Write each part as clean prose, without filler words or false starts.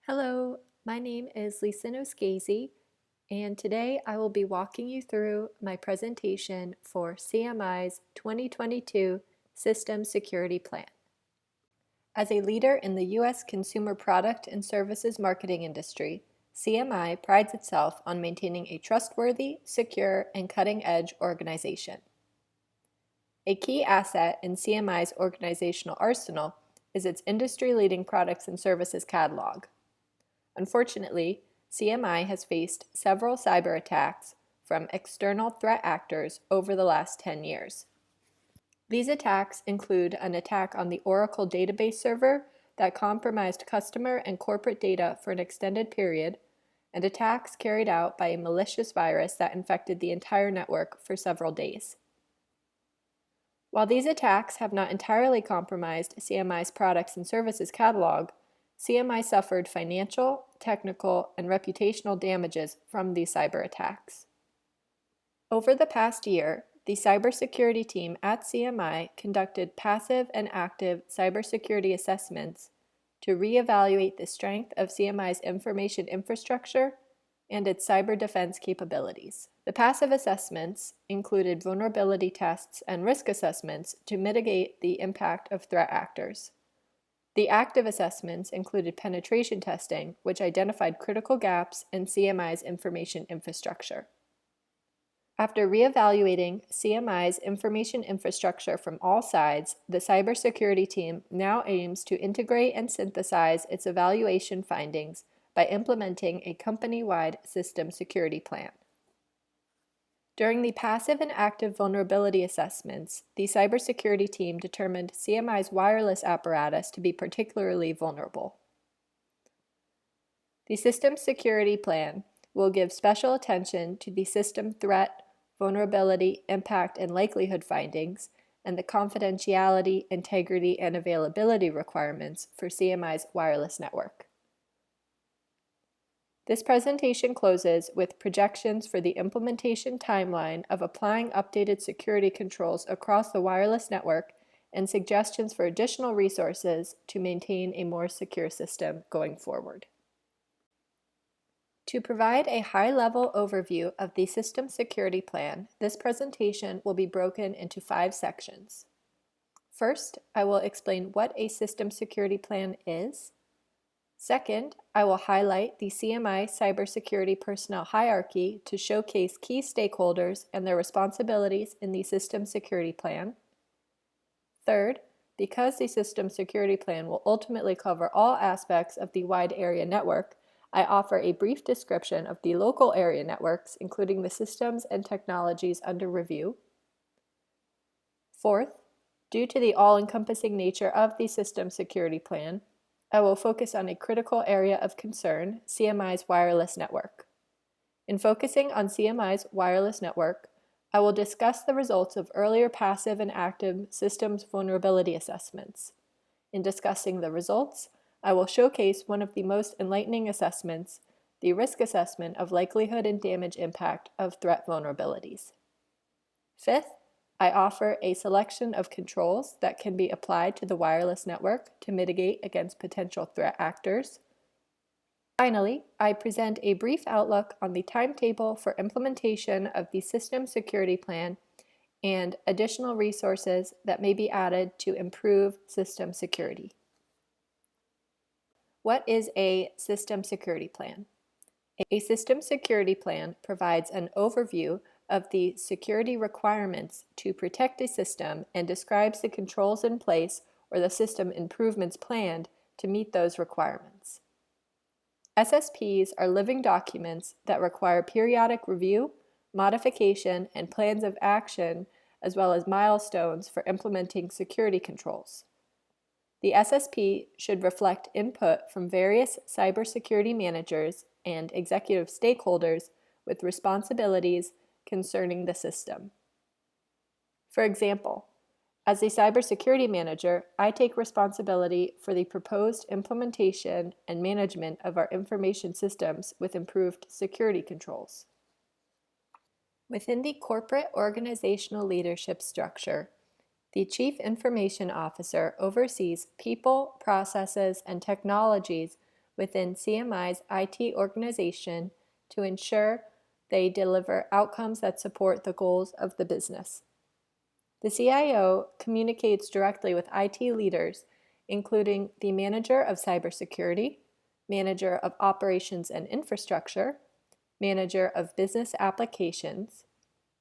Hello, my name is Lisa Noschese, and today I will be walking you through my presentation for CMI's 2022 System Security Plan. As a leader in the U.S. consumer product and services marketing industry, CMI prides itself on maintaining a trustworthy, secure, and cutting-edge organization. A key asset in CMI's organizational arsenal is its industry-leading products and services catalog. Unfortunately, CMI has faced several cyber attacks from external threat actors over the last 10 years. These attacks include an attack on the Oracle database server that compromised customer and corporate data for an extended period, and attacks carried out by a malicious virus that infected the entire network for several days. While these attacks have not entirely compromised CMI's products and services catalog, CMI suffered financial, technical, and reputational damages from these cyber attacks. Over the past year, the cybersecurity team at CMI conducted passive and active cybersecurity assessments to reevaluate the strength of CMI's information infrastructure and its cyber defense capabilities. The passive assessments included vulnerability tests and risk assessments to mitigate the impact of threat actors. The active assessments included penetration testing, which identified critical gaps in CMI's information infrastructure. After reevaluating CMI's information infrastructure from all sides, the cybersecurity team now aims to integrate and synthesize its evaluation findings by implementing a company-wide system security plan. During the passive and active vulnerability assessments, the cybersecurity team determined CMI's wireless apparatus to be particularly vulnerable. The system security plan will give special attention to the system threat, vulnerability, impact, and likelihood findings, and the confidentiality, integrity, and availability requirements for CMI's wireless network. This presentation closes with projections for the implementation timeline of applying updated security controls across the wireless network and suggestions for additional resources to maintain a more secure system going forward. To provide a high-level overview of the System Security Plan, this presentation will be broken into 5 sections. First, I will explain what a System Security Plan is. Second, I will highlight the CMI cybersecurity personnel hierarchy to showcase key stakeholders and their responsibilities in the System Security Plan. Third, because the System Security Plan will ultimately cover all aspects of the wide area network, I offer a brief description of the local area networks, including the systems and technologies under review. Fourth, due to the all-encompassing nature of the System Security Plan, I will focus on a critical area of concern, CMI's wireless network. In focusing on CMI's wireless network, I will discuss the results of earlier passive and active systems vulnerability assessments. In discussing the results, I will showcase one of the most enlightening assessments, the risk assessment of likelihood and damage impact of threat vulnerabilities. Fifth, I offer a selection of controls that can be applied to the wireless network to mitigate against potential threat actors. Finally, I present a brief outlook on the timetable for implementation of the System Security Plan and additional resources that may be added to improve system security. What is a System Security Plan? A System Security Plan provides an overview of the security requirements to protect a system and describes the controls in place or the system improvements planned to meet those requirements. SSPs are living documents that require periodic review, modification, and plans of action, as well as milestones for implementing security controls. The SSP should reflect input from various cybersecurity managers and executive stakeholders with responsibilities concerning the system. For example, as a cybersecurity manager, I take responsibility for the proposed implementation and management of our information systems with improved security controls. Within the corporate organizational leadership structure, the Chief Information Officer oversees people, processes, and technologies within CMI's IT organization to ensure they deliver outcomes that support the goals of the business. The CIO communicates directly with IT leaders, including the manager of cybersecurity, manager of operations and infrastructure, manager of business applications,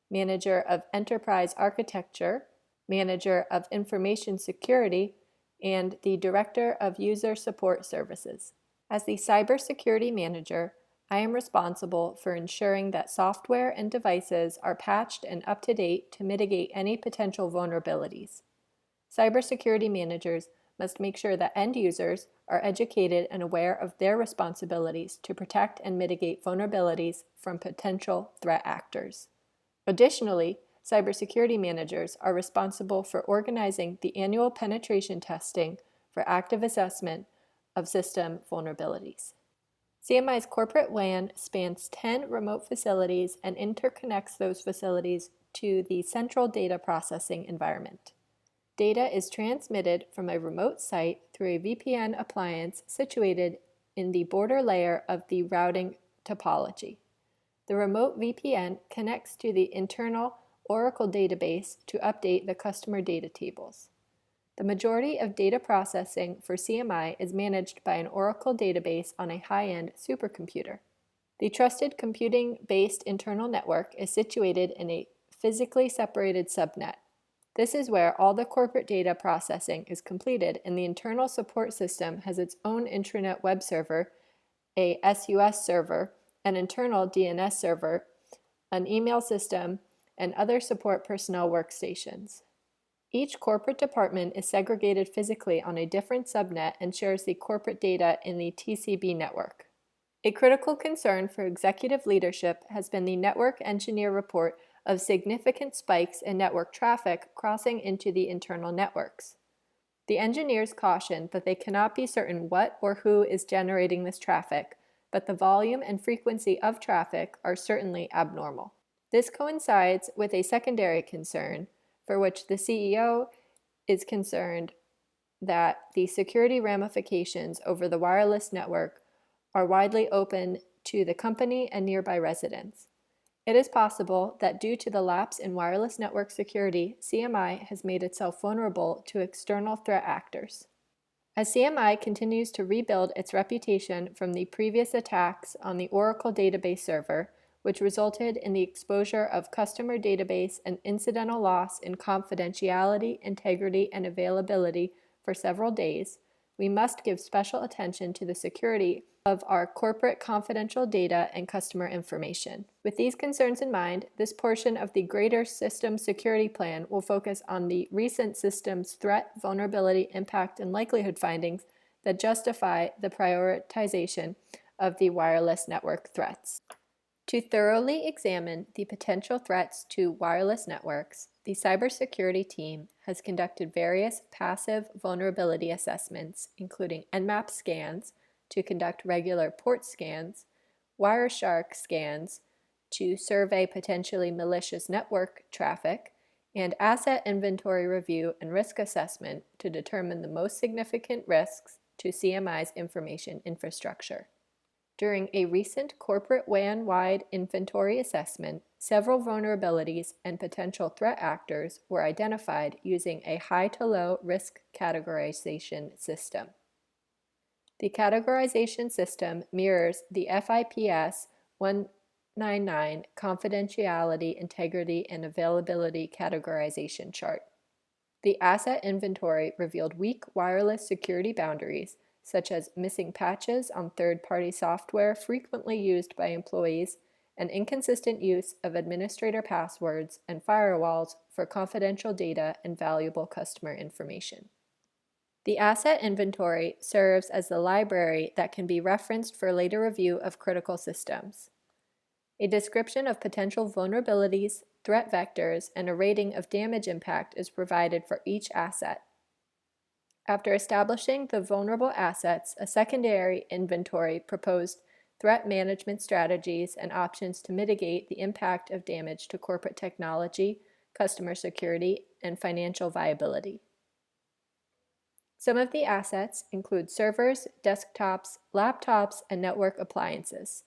manager of enterprise architecture, manager of information security, and the director of user support services. As the cybersecurity manager, I am responsible for ensuring that software and devices are patched and up to date to mitigate any potential vulnerabilities. Cybersecurity managers must make sure that end users are educated and aware of their responsibilities to protect and mitigate vulnerabilities from potential threat actors. Additionally, cybersecurity managers are responsible for organizing the annual penetration testing for active assessment of system vulnerabilities. CMI's corporate WAN spans 10 remote facilities and interconnects those facilities to the central data processing environment. Data is transmitted from a remote site through a VPN appliance situated in the border layer of the routing topology. The remote VPN connects to the internal Oracle database to update the customer data tables. The majority of data processing for CMI is managed by an Oracle database on a high-end supercomputer. The trusted computing-based internal network is situated in a physically separated subnet. This is where all the corporate data processing is completed, and the internal support system has its own intranet web server, a SUS server, an internal DNS server, an email system, and other support personnel workstations. Each corporate department is segregated physically on a different subnet and shares the corporate data in the TCP network. A critical concern for executive leadership has been the network engineer report of significant spikes in network traffic crossing into the internal networks. The engineers caution that they cannot be certain what or who is generating this traffic, but the volume and frequency of traffic are certainly abnormal. This coincides with a secondary concern, for which the CEO is concerned that the security ramifications over the wireless network are widely open to the company and nearby residents. It is possible that due to the lapse in wireless network security, CMI has made itself vulnerable to external threat actors. As CMI continues to rebuild its reputation from the previous attacks on the Oracle database server, which resulted in the exposure of customer database and incidental loss in confidentiality, integrity, and availability for several days, we must give special attention to the security of our corporate confidential data and customer information. With these concerns in mind, this portion of the greater system security plan will focus on the recent systems threat, vulnerability, impact, and likelihood findings that justify the prioritization of the wireless network threats. To thoroughly examine the potential threats to wireless networks, the cybersecurity team has conducted various passive vulnerability assessments, including Nmap scans to conduct regular port scans, Wireshark scans to survey potentially malicious network traffic, and asset inventory review and risk assessment to determine the most significant risks to CMI's information infrastructure. During a recent corporate WAN-wide inventory assessment, several vulnerabilities and potential threat actors were identified using a high to low risk categorization system. The categorization system mirrors the FIPS 199 confidentiality, integrity, and availability categorization chart. The asset inventory revealed weak wireless security boundaries, such as missing patches on third-party software frequently used by employees and inconsistent use of administrator passwords and firewalls for confidential data and valuable customer information. The asset inventory serves as the library that can be referenced for later review of critical systems. A description of potential vulnerabilities, threat vectors, and a rating of damage impact is provided for each asset. After establishing the vulnerable assets, a secondary inventory proposed threat management strategies and options to mitigate the impact of damage to corporate technology, customer security, and financial viability. Some of the assets include servers, desktops, laptops, and network appliances.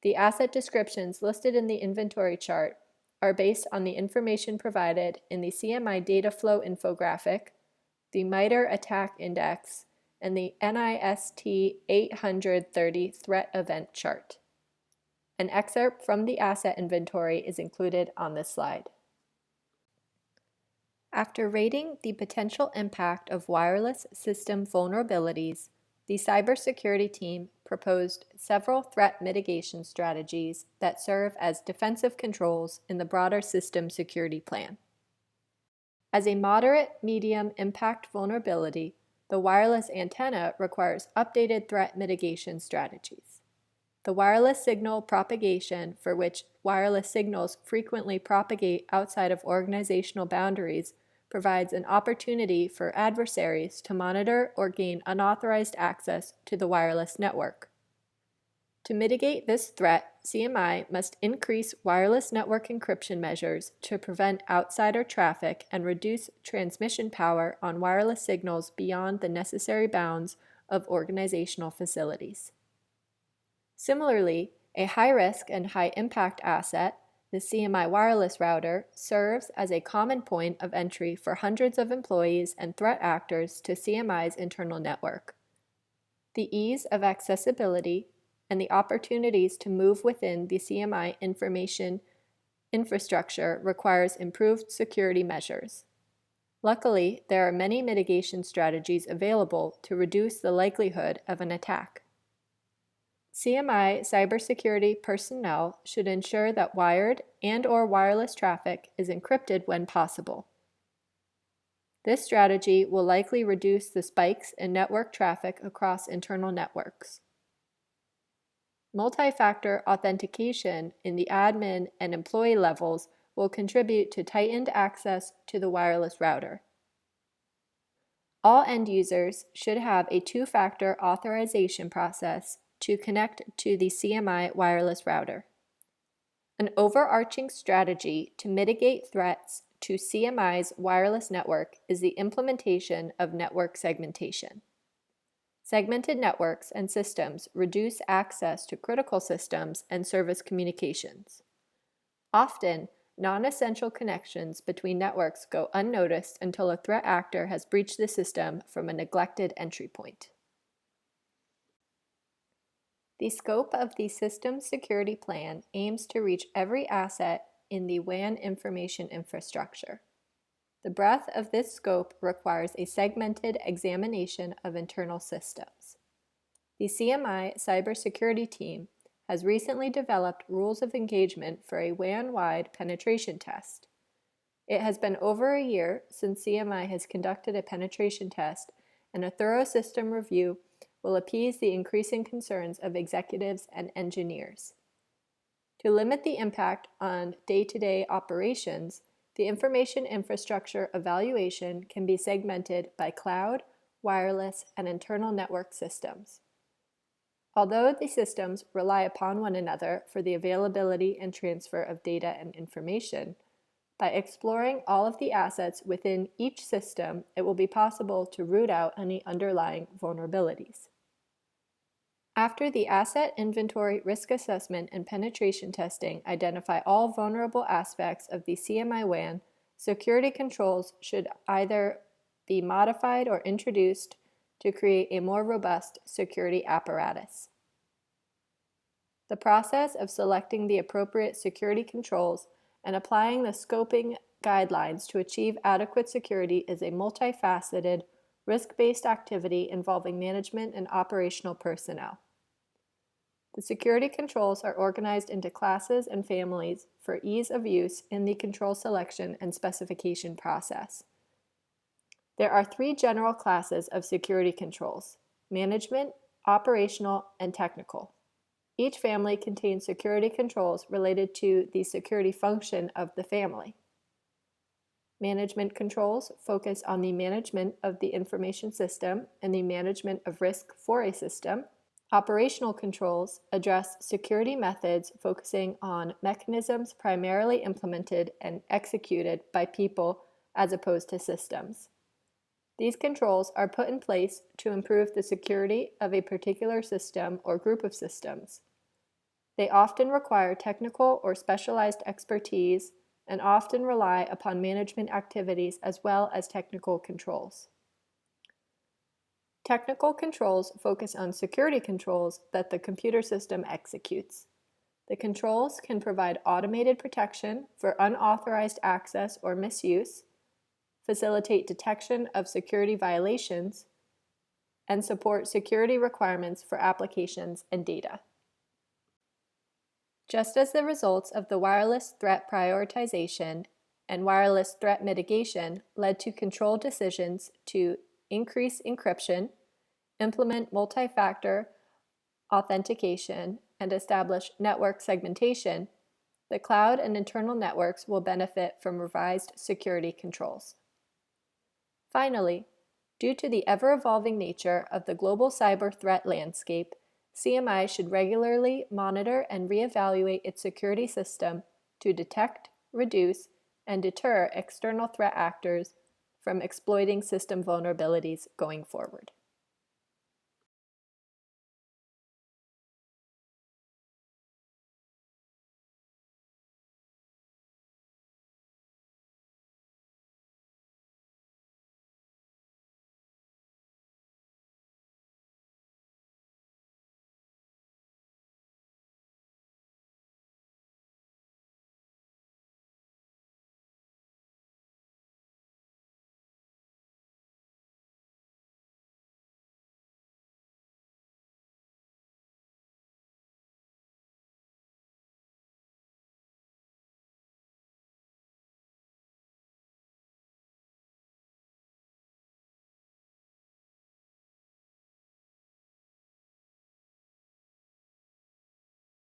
The asset descriptions listed in the inventory chart are based on the information provided in the CMI data flow infographic, the MITRE attack index, and the NIST 830 threat event chart. An excerpt from the asset inventory is included on this slide. After rating the potential impact of wireless system vulnerabilities, the cybersecurity team proposed several threat mitigation strategies that serve as defensive controls in the broader system security plan. As a moderate medium impact vulnerability, the wireless antenna requires updated threat mitigation strategies. The wireless signal propagation, for which wireless signals frequently propagate outside of organizational boundaries, provides an opportunity for adversaries to monitor or gain unauthorized access to the wireless network. To mitigate this threat, CMI must increase wireless network encryption measures to prevent outsider traffic and reduce transmission power on wireless signals beyond the necessary bounds of organizational facilities. Similarly, a high-risk and high-impact asset, the CMI wireless router, serves as a common point of entry for hundreds of employees and threat actors to CMI's internal network. The ease of accessibility and the opportunities to move within the CMI information infrastructure requires improved security measures. Luckily, there are many mitigation strategies available to reduce the likelihood of an attack. CMI cybersecurity personnel should ensure that wired and/or wireless traffic is encrypted when possible. This strategy will likely reduce the spikes in network traffic across internal networks. Multi-factor authentication in the admin and employee levels will contribute to tightened access to the wireless router. All end users should have a two-factor authorization process to connect to the CMI wireless router. An overarching strategy to mitigate threats to CMI's wireless network is the implementation of network segmentation. Segmented networks and systems reduce access to critical systems and service communications. Often, non-essential connections between networks go unnoticed until a threat actor has breached the system from a neglected entry point. The scope of the System Security Plan aims to reach every asset in the WAN information infrastructure. The breadth of this scope requires a segmented examination of internal systems. The CMI cybersecurity team has recently developed rules of engagement for a WAN-wide penetration test. It has been over a year since CMI has conducted a penetration test, and a thorough system review will appease the increasing concerns of executives and engineers. To limit the impact on day-to-day operations, the information infrastructure evaluation can be segmented by cloud, wireless, and internal network systems. Although the systems rely upon one another for the availability and transfer of data and information, by exploring all of the assets within each system, it will be possible to root out any underlying vulnerabilities. After the asset inventory risk assessment and penetration testing identify all vulnerable aspects of the CMI WAN, security controls should either be modified or introduced to create a more robust security apparatus. The process of selecting the appropriate security controls and applying the scoping guidelines to achieve adequate security is a multifaceted, risk-based activity involving management and operational personnel. The security controls are organized into classes and families for ease of use in the control selection and specification process. There are three general classes of security controls: management, operational, and technical. Each family contains security controls related to the security function of the family. Management controls focus on the management of the information system and the management of risk for a system. Operational controls address security methods focusing on mechanisms primarily implemented and executed by people as opposed to systems. These controls are put in place to improve the security of a particular system or group of systems. They often require technical or specialized expertise and often rely upon management activities as well as technical controls. Technical controls focus on security controls that the computer system executes. The controls can provide automated protection for unauthorized access or misuse, facilitate detection of security violations, and support security requirements for applications and data. Just as the results of the wireless threat prioritization and wireless threat mitigation led to control decisions to increase encryption, implement multi-factor authentication, and establish network segmentation, the cloud and internal networks will benefit from revised security controls. Finally, due to the ever-evolving nature of the global cyber threat landscape, CMI should regularly monitor and reevaluate its security system to detect, reduce, and deter external threat actors from exploiting system vulnerabilities going forward.